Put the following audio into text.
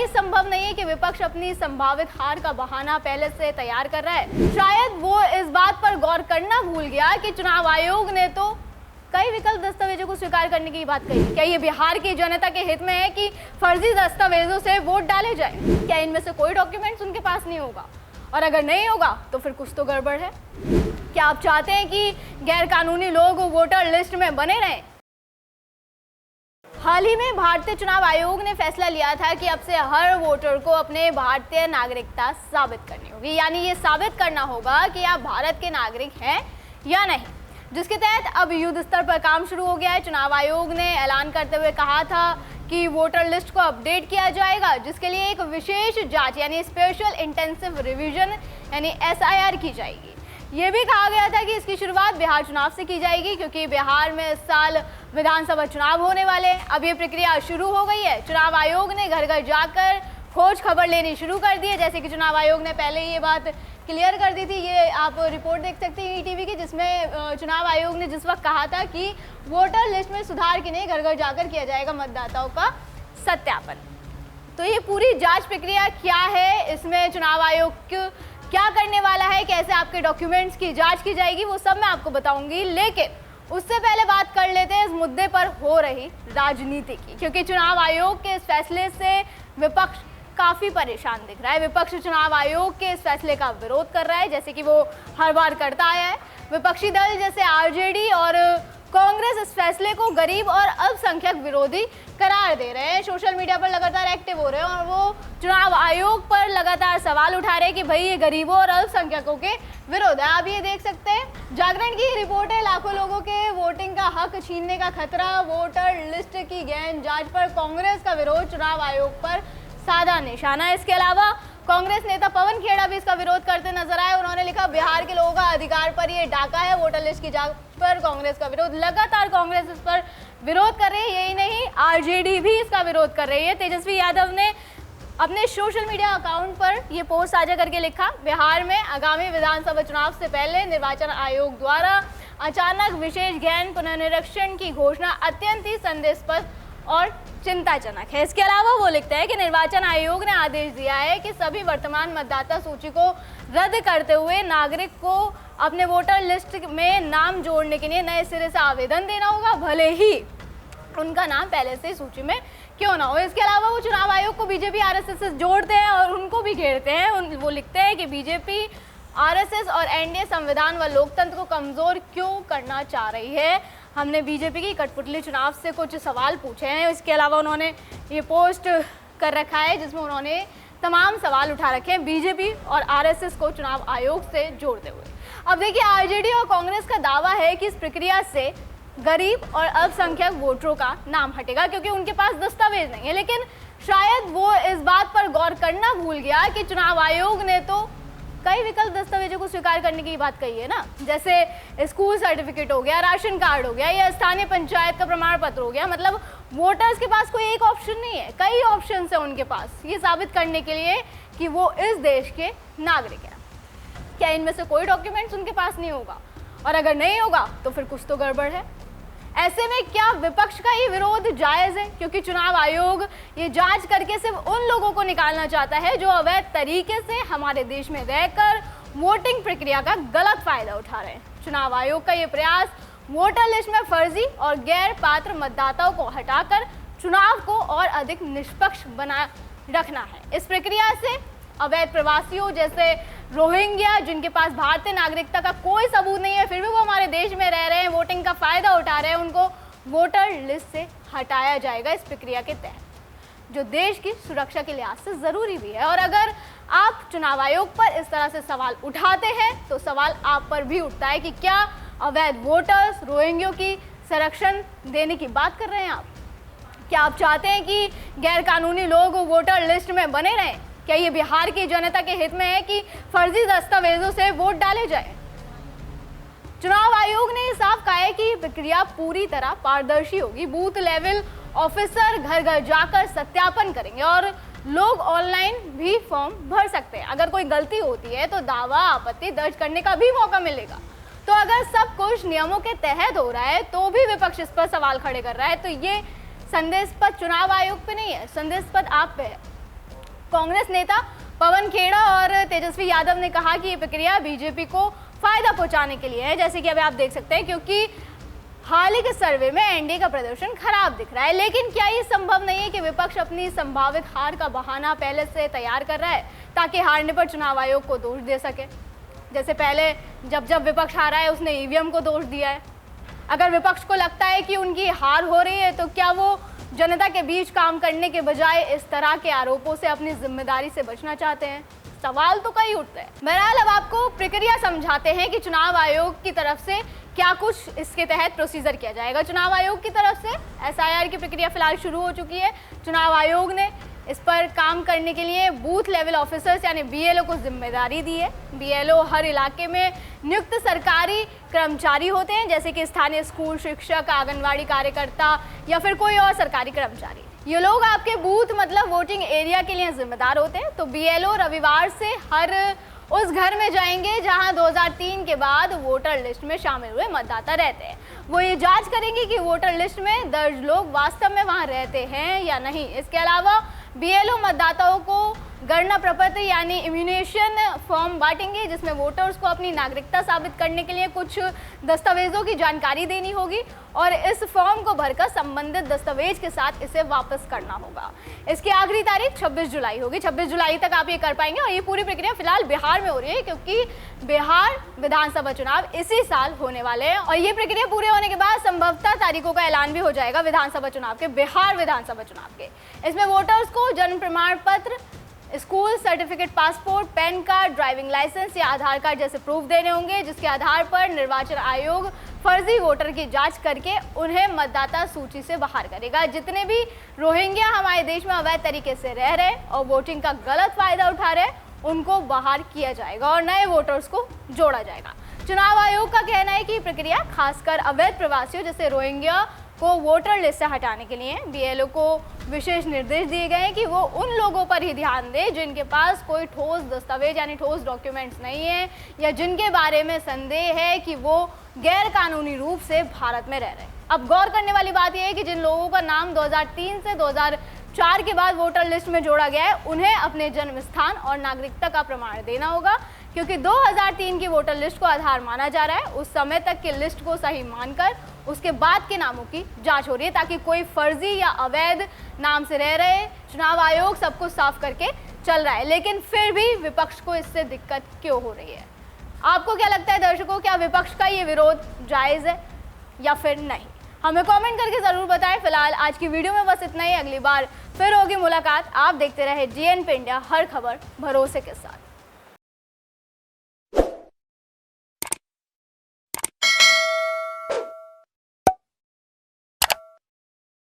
ये संभव नहीं है कि विपक्ष अपनी संभावित हार का बहाना पहले से तैयार कर रहा है। शायद वो इस बात पर गौर करना भूल गया कि चुनाव आयोग ने तो कई विकल्प दस्तावेजों को स्वीकार करने की बात कही। क्या ये बिहार की जनता के हित में है कि फर्जी दस्तावेजों से वोट डाले जाए? क्या इनमें से कोई डॉक्यूमेंट्स उनके पास नहीं होगा? और अगर नहीं होगा तो फिर कुछ तो गड़बड़ है। क्या आप चाहते हैं कि गैर कानूनी लोग वोटर लिस्ट में बने रहें? हाल ही में भारतीय चुनाव आयोग ने फैसला लिया था कि अब से हर वोटर को अपने भारतीय नागरिकता साबित करनी होगी, यानी ये साबित करना होगा कि आप भारत के नागरिक हैं या नहीं, जिसके तहत अब युद्ध स्तर पर काम शुरू हो गया है। चुनाव आयोग ने ऐलान करते हुए कहा था कि वोटर लिस्ट को अपडेट किया जाएगा, जिसके लिए एक विशेष जांच यानी स्पेशल इंटेंसिव रिवीजन यानी SIR की जाएगी। ये भी कहा गया था कि इसकी शुरुआत बिहार चुनाव से की जाएगी, क्योंकि बिहार में इस साल विधानसभा चुनाव होने वाले हैं। अब ये प्रक्रिया शुरू हो गई है। चुनाव आयोग ने घर घर जाकर खोज खबर लेनी शुरू कर दी है। जैसे कि चुनाव आयोग ने पहले ये बात क्लियर कर दी थी, ये आप रिपोर्ट देख सकते हैं ETV की, जिसमें चुनाव आयोग ने जिस वक्त कहा था कि वोटर लिस्ट में सुधार के लिए घर घर जाकर किया जाएगा मतदाताओं का सत्यापन। तो ये पूरी जांच प्रक्रिया क्या है, इसमें चुनाव आयोग क्या करने वाला है, कैसे आपके डॉक्यूमेंट्स की जांच की जाएगी, वो सब मैं आपको बताऊंगी। लेकिन उससे पहले बात कर लेते हैं इस मुद्दे पर हो रही राजनीति की, क्योंकि चुनाव आयोग के इस फैसले से विपक्ष काफ़ी परेशान दिख रहा है। विपक्ष चुनाव आयोग के इस फैसले का विरोध कर रहा है, जैसे कि वो हर बार करता आया है। विपक्षी दल जैसे RJD और कांग्रेस इस फैसले को गरीब और अल्पसंख्यक विरोधी करार दे रहे हैं, सोशल मीडिया पर लगातार एक्टिव हो रहे हैं और वो चुनाव आयोग पर लगातार सवाल उठा रहे हैं कि भाई ये गरीबों और अल्पसंख्यकों के विरोध है। आप ये देख सकते हैं, जागरण की रिपोर्ट है, लाखों लोगों के वोटिंग का हक छीनने का खतरा, वोटर लिस्ट की गहन जांच पर कांग्रेस का विरोध, चुनाव आयोग पर साधा निशाना। इसके अलावा कांग्रेस नेता पवन खेड़ा भी इसका विरोध करते नजर आए। उन्होंने लिखा, बिहार के लोगों का अधिकार पर ये डाका है, वोटर लिस्ट की जांच पर कांग्रेस का विरोध। लगातार कांग्रेस इस पर विरोध कर रही है, यही नहीं RJD भी इसका विरोध कर रही है। तेजस्वी यादव ने अपने सोशल मीडिया अकाउंट पर ये पोस्ट साझा करके लिखा, बिहार में आगामी विधानसभा चुनाव से पहले निर्वाचन आयोग द्वारा अचानक विशेष गहन पुनर्निरीक्षण की घोषणा अत्यंत ही संदेहास्पद और चिंताजनक है। इसके अलावा वो लिखते हैं कि निर्वाचन आयोग ने आदेश दिया है कि सभी वर्तमान मतदाता सूची को रद्द करते हुए नागरिक को अपने वोटर लिस्ट में नाम जोड़ने के लिए नए सिरे से आवेदन देना होगा, भले ही उनका नाम पहले से सूची में क्यों ना हो। इसके अलावा वो चुनाव आयोग को BJP RSS से जोड़ते हैं और उनको भी घेरते हैं। वो लिखते हैं कि BJP RSS और NDA संविधान व लोकतंत्र को कमज़ोर क्यों करना चाह रही है। हमने BJP की कठपुतली चुनाव से कुछ सवाल पूछे हैं। इसके अलावा उन्होंने ये पोस्ट कर रखा है जिसमें उन्होंने तमाम सवाल उठा रखे हैं BJP और RSS को चुनाव आयोग से जोड़ते हुए। अब देखिए, RJD और कांग्रेस का दावा है कि इस प्रक्रिया से गरीब और अल्पसंख्यक वोटरों का नाम हटेगा, क्योंकि उनके पास दस्तावेज नहीं है। लेकिन शायद वो इस बात पर गौर करना भूल गया कि चुनाव आयोग ने तो कई विकल्प दस्तावेजों को स्वीकार करने की बात कही है ना, जैसे स्कूल सर्टिफिकेट हो गया, राशन कार्ड हो गया या स्थानीय पंचायत का प्रमाण पत्र हो गया। मतलब वोटर्स के पास कोई एक ऑप्शन नहीं है, कई ऑप्शन है उनके पास ये साबित करने के लिए कि वो इस देश के नागरिक हैं। क्या इनमें से कोई डॉक्यूमेंट्स उनके पास नहीं होगा? और अगर नहीं होगा तो फिर कुछ तो गड़बड़ है। ऐसे में क्या विपक्ष का ये विरोध जायज़ है? क्योंकि चुनाव आयोग ये जांच करके सिर्फ उन लोगों को निकालना चाहता है जो अवैध तरीके से हमारे देश में रहकर वोटिंग प्रक्रिया का गलत फायदा उठा रहे हैं। चुनाव आयोग का ये प्रयास वोटर लिस्ट में फर्जी और गैर पात्र मतदाताओं को हटाकर चुनाव को और अधिक निष्पक्ष बना रखना है। इस प्रक्रिया से अवैध प्रवासियों जैसे रोहिंग्या, जिनके पास भारतीय नागरिकता का कोई सबूत नहीं है फिर भी वो हमारे देश में रह रहे हैं, वोटिंग का फायदा उठा रहे हैं, उनको वोटर लिस्ट से हटाया जाएगा इस प्रक्रिया के तहत, जो देश की सुरक्षा के लिहाज से ज़रूरी भी है। और अगर आप चुनाव आयोग पर इस तरह से सवाल उठाते हैं तो सवाल आप पर भी उठता है कि क्या अवैध वोटर्स, रोहिंग्यों की संरक्षण देने की बात कर रहे हैं आप? क्या आप चाहते हैं कि गैर कानूनी लोग वोटर लिस्ट में बने रहें? क्या ये बिहार की जनता के हित में है कि फर्जी दस्तावेजों से वोट डाले जाए? चुनाव आयोग ने साफ कहा है कि प्रक्रिया पूरी तरह पारदर्शी होगी। बूथ लेवल ऑफिसर घर घर जाकर सत्यापन करेंगे और लोग ऑनलाइन भी फॉर्म भर सकते हैं। अगर कोई गलती होती है तो दावा आपत्ति दर्ज करने का भी मौका मिलेगा। तो अगर सब कुछ नियमों के तहत हो रहा है तो भी विपक्ष इस पर सवाल खड़े कर रहा है, तो ये संदेहास्पद चुनाव आयोग पे नहीं है, संदेहास्पद आप पे है। कांग्रेस नेता पवन खेड़ा और तेजस्वी यादव ने कहा कि ये प्रक्रिया बीजेपी को फायदा पहुंचाने के लिए है, जैसे कि अभी आप देख सकते हैं, क्योंकि हाल ही के सर्वे में एनडीए का प्रदर्शन खराब दिख रहा है। लेकिन क्या ये संभव नहीं है कि विपक्ष अपनी संभावित हार का बहाना पहले से तैयार कर रहा है ताकि हारने पर चुनाव आयोग को दोष दे सके? जैसे पहले जब विपक्ष हारा है उसने ईवीएम को दोष दिया है। अगर विपक्ष को लगता है कि उनकी हार हो रही है तो क्या वो जनता के बीच काम करने के बजाय इस तरह के आरोपों से अपनी जिम्मेदारी से बचना चाहते हैं? सवाल तो कई उठते हैं। बहरहाल अब आपको प्रक्रिया समझाते हैं कि चुनाव आयोग की तरफ से क्या कुछ इसके तहत प्रोसीजर किया जाएगा। चुनाव आयोग की तरफ से एसआईआर की प्रक्रिया फिलहाल शुरू हो चुकी है। चुनाव आयोग ने इस पर काम करने के लिए बूथ लेवल ऑफिसर्स यानी बीएलओ को जिम्मेदारी दी है। बीएलओ हर इलाके में नियुक्त सरकारी कर्मचारी होते हैं, जैसे कि स्थानीय स्कूल शिक्षक, आंगनवाड़ी कार्यकर्ता या फिर कोई और सरकारी कर्मचारी। ये लोग आपके बूथ मतलब वोटिंग एरिया के लिए जिम्मेदार होते हैं। तो बीएलओ रविवार से हर उस घर में जाएंगे जहां 2003 के बाद वोटर लिस्ट में शामिल हुए मतदाता रहते हैं। वो ये जांच करेंगे कि वोटर लिस्ट में दर्ज लोग वास्तव में वहां रहते हैं या नहीं। इसके अलावा बीएलओ मतदाताओं को गणना प्रपत्र यानी इम्यूनेशन फॉर्म बांटेंगे, जिसमें वोटर्स को अपनी नागरिकता साबित करने के लिए कुछ दस्तावेजों की जानकारी देनी होगी और इस फॉर्म को भरकर संबंधित दस्तावेज के साथ इसे वापस करना होगा। इसकी आखिरी तारीख 26 जुलाई होगी। 26 जुलाई तक आप ये कर पाएंगे। और ये पूरी प्रक्रिया फिलहाल बिहार में हो रही है, क्योंकि बिहार विधानसभा चुनाव इसी साल होने वाले हैं और ये प्रक्रिया पूरे होने के बाद संभवतः तारीखों का ऐलान भी हो जाएगा विधानसभा चुनाव के, बिहार विधानसभा चुनाव के। इसमें वोटर्स को जन्म प्रमाण पत्र, school certificate, passport, PAN card, driving licence या आधार कार्ड जैसे प्रूफ देने होंगे, जिसके आधार पर निर्वाचन आयोग फर्जी वोटर की जांच करके उन्हें मतदाता सूची से बाहर करेगा। जितने भी रोहिंग्या हमारे देश में अवैध तरीके से रह रहे और वोटिंग का गलत फायदा उठा रहे, उनको बाहर किया जाएगा और नए वोटर्स को जोड़ा जाएगा। चुनाव आयोग का कहना है कि प्रक्रिया खासकर अवैध प्रवासियों जैसे रोहिंग्या को वोटर लिस्ट से हटाने के लिए बीएलओ को विशेष निर्देश दिए गए हैं कि वो उन लोगों पर ही ध्यान दें जिनके पास कोई ठोस दस्तावेज यानी ठोस डॉक्यूमेंट्स नहीं है या जिनके बारे में संदेह है कि वो गैर कानूनी रूप से भारत में रह रहे हैं। अब गौर करने वाली बात यह है कि जिन लोगों का नाम 2003 से 2004 के बाद वोटर लिस्ट में जोड़ा गया है, उन्हें अपने जन्म स्थान और नागरिकता का प्रमाण देना होगा, क्योंकि 2003 की वोटर लिस्ट को आधार माना जा रहा है। उस समय तक की लिस्ट को सही मानकर उसके बाद के नामों की जांच हो रही है, ताकि कोई फर्जी या अवैध नाम से रह रहे। चुनाव आयोग सब कुछ साफ करके चल रहा है, लेकिन फिर भी विपक्ष को इससे दिक्कत क्यों हो रही है? आपको क्या लगता है दर्शकों, क्या विपक्ष का ये विरोध जायज़ है या फिर नहीं? हमें कमेंट करके ज़रूर बताएं। फिलहाल आज की वीडियो में बस इतना ही। अगली बार फिर होगी मुलाकात। आप देखते रहे GNP इंडिया, हर खबर भरोसे के साथ।